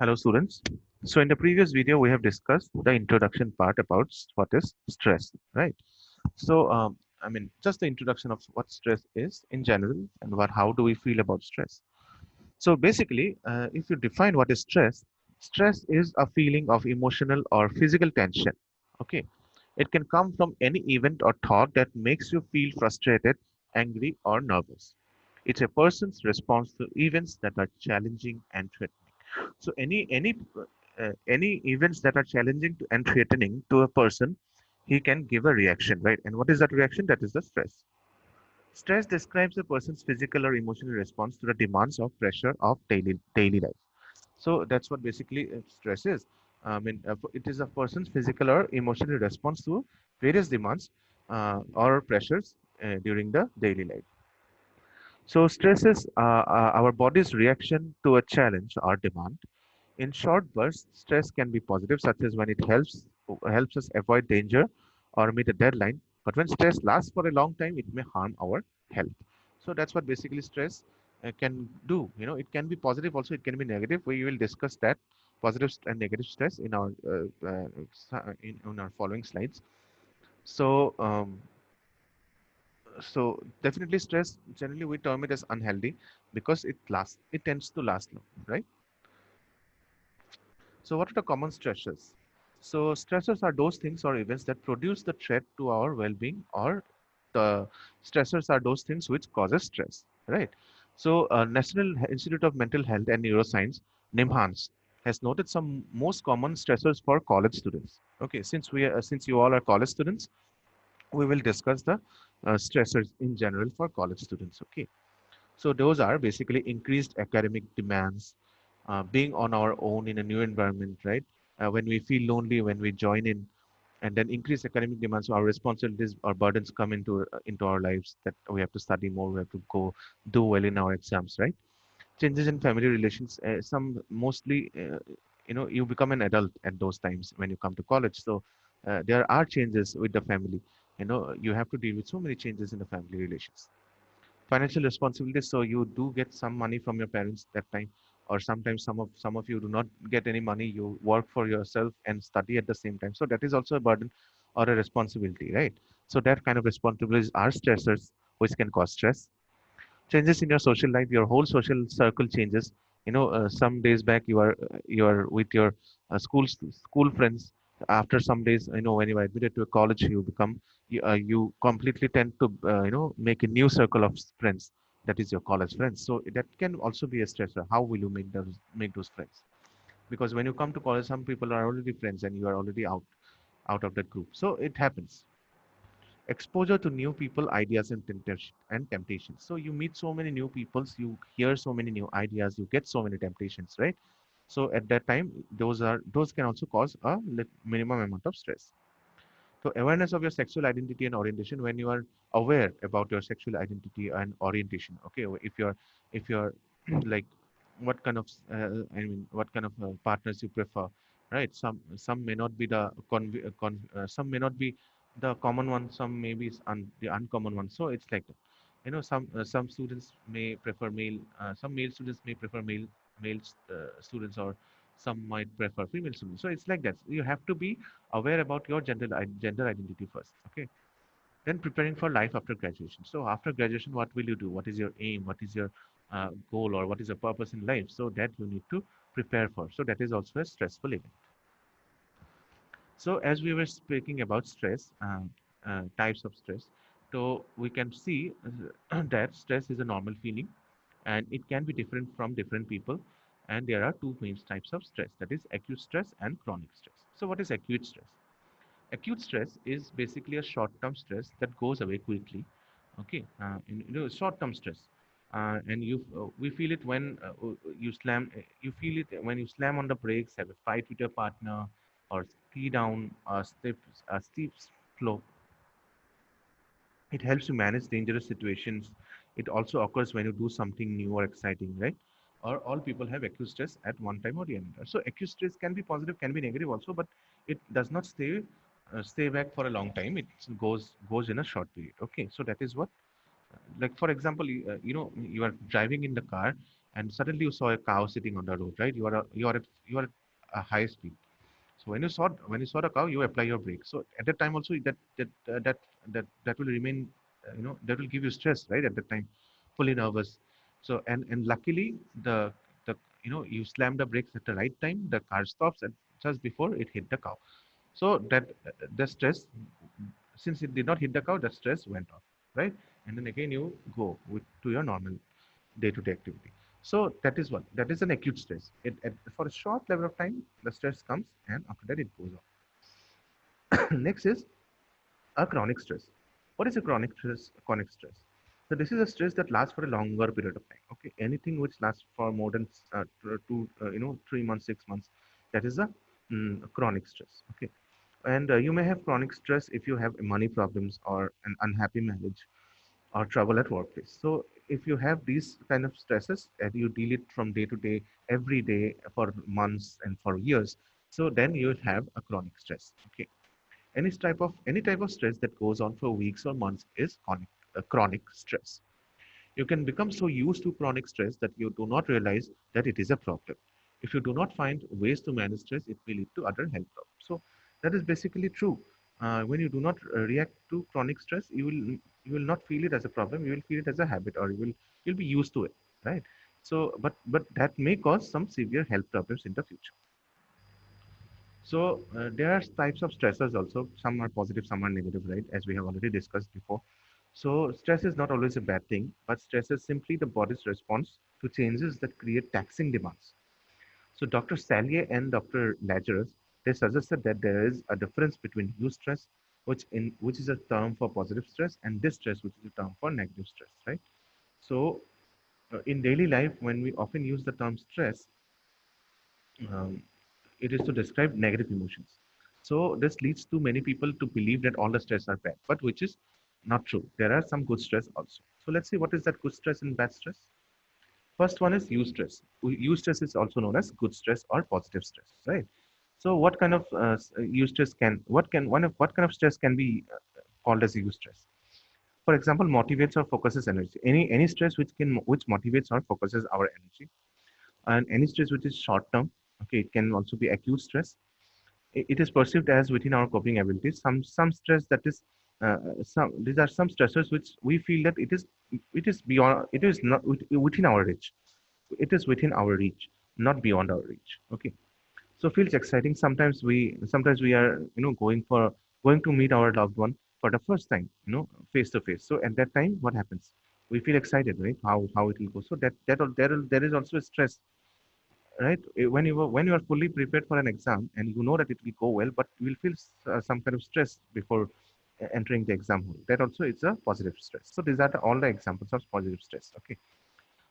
Hello students. So in the previous video, we have discussed the introduction part about what is stress, right? So, just the introduction of what stress is in general and how do we feel about stress. So basically, if you define what is stress, stress is a feeling of emotional or physical tension. Okay. It can come from any event or thought that makes you feel frustrated, angry, or nervous. It's a person's response to events that are challenging and threatening. So any events that are challenging and threatening to a person, he can give a reaction, right? And what is that reaction? That is the stress. Stress describes a person's physical or emotional response to the demands of pressure of daily life. So that's what basically stress is. It is a person's physical or emotional response to various demands or pressures during the daily life. So stress is our body's reaction to a challenge or demand. In short bursts, stress can be positive, such as when it helps us avoid danger or meet a deadline. But when stress lasts for a long time, it may harm our health. So that's what basically stress can do. You know, it can be positive, also it can be negative. We will discuss that positive and negative stress in our in our following slides. So definitely stress. Generally, we term it as unhealthy because it lasts. It tends to last long, right? So what are the common stressors? So stressors are those things or events that produce the threat to our well-being, or the stressors are those things which causes stress, right? So National Institute of Mental Health and Neuroscience, NIMHANS, has noted some most common stressors for college students. Okay, since you all are college students, we will discuss the stressors in general for college students. Okay, so those are basically increased academic demands, being on our own in a new environment, right? When we feel lonely, when we join in, and then increased academic demands, so our responsibilities or burdens come into our lives, that we have to study more, we have to go do well in our exams, right? Changes in family relations, some mostly, you become an adult at those times when you come to college. So there are changes with the family. You have to deal with so many changes in the family relations. Financial responsibilities, so you do get some money from your parents that time, or sometimes some of you do not get any money, you work for yourself and study at the same time, so that is also a burden or a responsibility, right? So that kind of responsibilities are stressors which can cause stress. Changes in your social life, your whole social circle changes. Some days back you are with your school friends. After some days, when you are admitted to a college, you completely tend to make a new circle of friends. That is your college friends. So that can also be a stressor. How will you make those friends? Because when you come to college, some people are already friends and you are already out of that group. So it happens. Exposure to new people, ideas, and temptations. So you meet so many new peoples, you hear so many new ideas, you get so many temptations, right? So at that time, those can also cause a minimum amount of stress. So awareness of your sexual identity and orientation, when you are aware about your sexual identity and orientation. Okay, if you're like, what kind of what kind of partners you prefer, right? Some may not be some may not be the common one, some maybe is the uncommon one. So it's like that. Some students may prefer some male students may prefer male students, or some might prefer female students. So it's like that. You have to be aware about your gender identity first. Okay, then preparing for life after graduation. So after graduation, what will you do? What is your aim? What is your goal, or what is your purpose in life? So that you need to prepare for. So that is also a stressful event. So as we were speaking about stress, types of stress, so we can see that stress is a normal feeling, and it can be different from different people. And there are two main types of stress, that is acute stress and chronic stress. So what is acute stress? Acute stress is basically a short-term stress that goes away quickly. Okay, short-term stress, and we feel it when you slam. You feel it when you slam on the brakes, have a fight with your partner, or ski down a steep slope. It helps you manage dangerous situations. It also occurs when you do something new or exciting, right? Or all people have acute stress at one time or the other. So acute stress can be positive, can be negative also, but it does not stay back for a long time. It goes in a short period. Okay, so that is what, like for example, you are driving in the car, and suddenly you saw a cow sitting on the road, right? You are at a high speed. So when you saw the cow, you apply your brake. So at that time also that will remain, that will give you stress, right? At that time, fully nervous. So and luckily the you slam the brakes at the right time. The car stops and just before it hit the cow. So that the stress, since it did not hit the cow, the stress went off, right? And then again you go to your normal day-to-day activity. So that is one. That is an acute stress. For a short level of time, the stress comes, and after that it goes off. Next is a chronic stress. What is a chronic stress? Chronic stress. So this is a stress that lasts for a longer period of time. Okay, anything which lasts for more than 3 months, 6 months, that is a chronic stress. Okay, and you may have chronic stress if you have money problems or an unhappy marriage or trouble at workplace. So if you have these kind of stresses and you deal it from day to day, every day for months and for years, so then you will have a chronic stress. Okay. Any type of stress that goes on for weeks or months is chronic stress. You can become so used to chronic stress that you do not realize that it is a problem. If you do not find ways to manage stress, it will lead to other health problems. So that is basically true. When you do not react to chronic stress, you will not feel it as a problem. You will feel it as a habit, or you'll be used to it, right? So, but that may cause some severe health problems in the future. So there are types of stressors also. Some are positive, some are negative, right? As we have already discussed before. So stress is not always a bad thing, but stress is simply the body's response to changes that create taxing demands. So Dr. Salier and Dr. Lazarus, they suggested that there is a difference between eustress, which is a term for positive stress, and distress, which is a term for negative stress, right? So in daily life, when we often use the term stress, um, it is to describe negative emotions. So this leads to many people to believe that all the stress are bad, but which is not true. There are some good stress also. So let's see what is that good stress and bad stress. First one is eustress. Eustress is also known as good stress or positive stress, right? So what kind of eustress can what can one of what kind of stress can be called as eustress? For example, motivates or focuses energy. Any stress which motivates or focuses our energy, and any stress which is short term. Okay, it can also be acute stress. It is perceived as within our coping abilities. Some stress that is some these are some stressors which we feel that it is beyond, it is not within our reach. It is within our reach, not beyond our reach. Okay, so feels exciting. Sometimes we are going to meet our loved one for the first time, face to face. So at that time, what happens? We feel excited, right? How it will go. So there is also a stress, right? When you are fully prepared for an exam and you know that it will go well, but you will feel some kind of stress before entering the exam hall. That also is a positive stress. So these are all the examples of positive stress. Okay,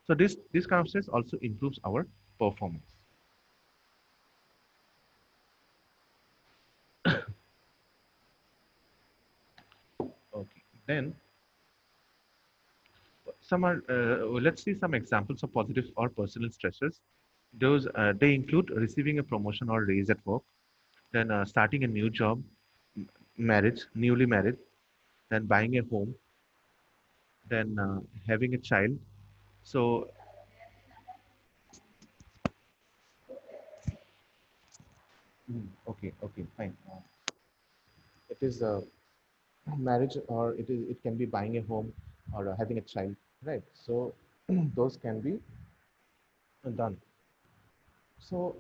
so this kind of stress also improves our performance. Okay, then some are let's see some examples of positive or personal stressors. Those they include receiving a promotion or raise at work, then starting a new job, marriage, newly married, then buying a home, then having a child. So, okay, okay, fine. It is marriage, or it can be buying a home, or having a child, right? So those can be done. So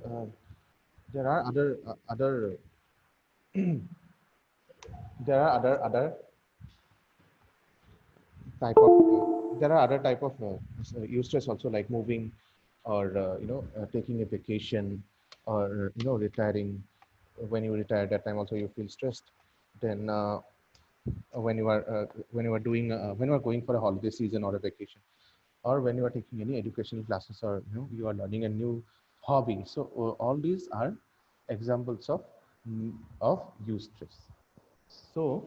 there are other there are other type of there are other type of eustress also, like moving, or taking a vacation, or retiring. When you retire, that time also you feel stressed. Then when you are doing when you are going for a holiday season or a vacation, or when you are taking any educational classes, or you are learning a new hobby. So all these are examples of eustress. So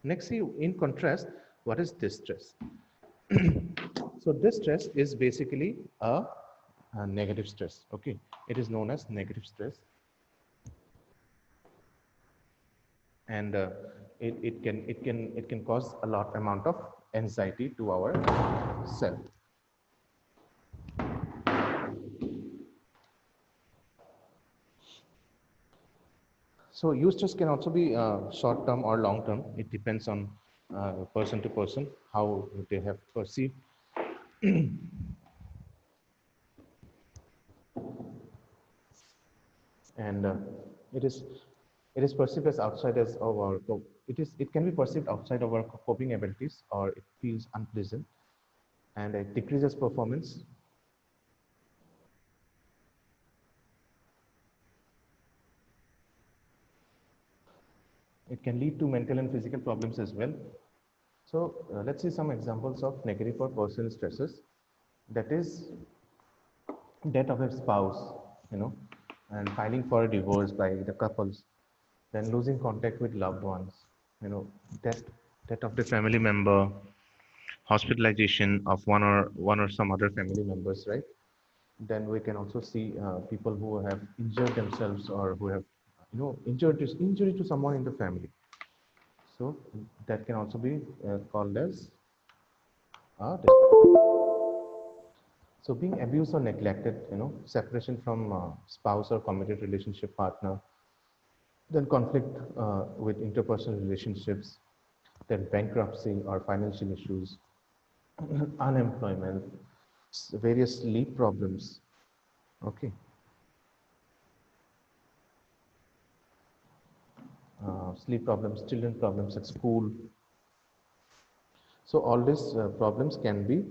next, see, in contrast, what is distress? So distress is basically a negative stress. Okay, it is known as negative stress, and it can cause a lot amount of anxiety to our self. So eustress can also be short term or long term. It depends on person to person how they have perceived. And it is it is perceived as outside as of our it can be perceived outside of our coping abilities, or it feels unpleasant, and it decreases performance. It can lead to mental and physical problems as well. So let's see some examples of negative or personal stresses. That is death of a spouse, you know, and filing for a divorce by the couples, then losing contact with loved ones, you know, death, death of the family member, hospitalization of one or some other family members, right? Then we can also see people who have injured themselves, or who have, injury to someone in the family. So that can also be called as so being abused or neglected, separation from spouse or committed relationship partner, then conflict with interpersonal relationships, then bankruptcy or financial issues, unemployment, various sleep problems. Okay, sleep problems, children problems at school. So all these problems can be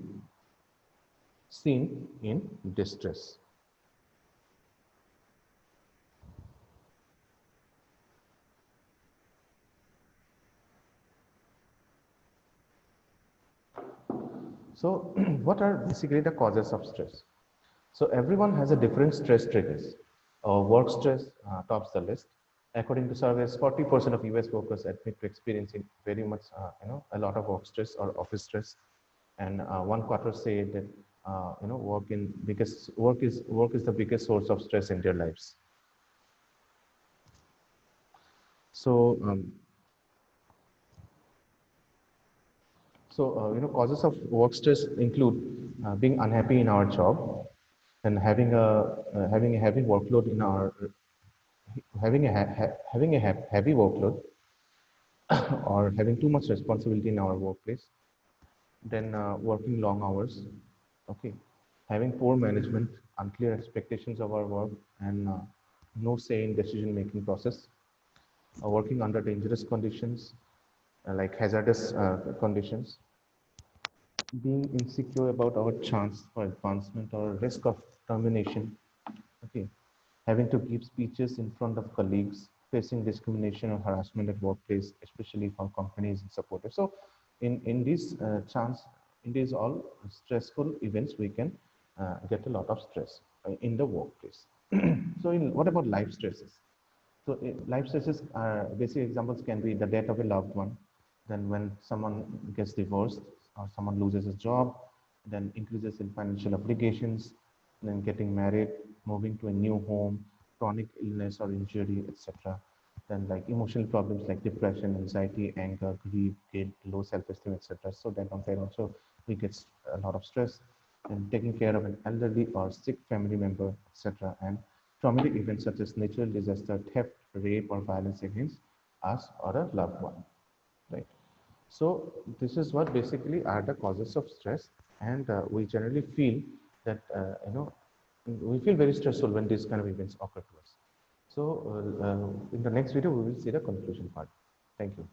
seen in distress. So what are basically the causes of stress? So everyone has a different stress triggers. Work stress tops the list. According to surveys, 40% of US workers admit to experiencing very much, a lot of work stress or office stress. And one quarter say that, work is the biggest source of stress in their lives. So, causes of work stress include being unhappy in our job, and having a heavy workload in our having a heavy workload, or having too much responsibility in our workplace, then working long hours, okay, having poor management, unclear expectations of our work, and no say in decision making process, working under dangerous conditions, like hazardous conditions, being insecure about our chance for advancement or risk of termination, okay, having to give speeches in front of colleagues, facing discrimination or harassment at workplace, especially from companies and supporters. So in these in these all stressful events, we can get a lot of stress in the workplace. So what about life stresses? So life stresses, basic examples can be the death of a loved one, then when someone gets divorced or someone loses his job, then increases in financial obligations, then getting married, moving to a new home, chronic illness or injury, etc. Then like emotional problems like depression, anxiety, anger, grief, guilt, low self-esteem, etc. So that on there also we get a lot of stress, and taking care of an elderly or sick family member, etc. And traumatic events such as natural disaster, theft, rape, or violence against us or a loved one, right? So this is what basically are the causes of stress, and we generally feel that we feel very stressful when these kind of events occur to us. So in the next video, we will see the conclusion part. Thank you.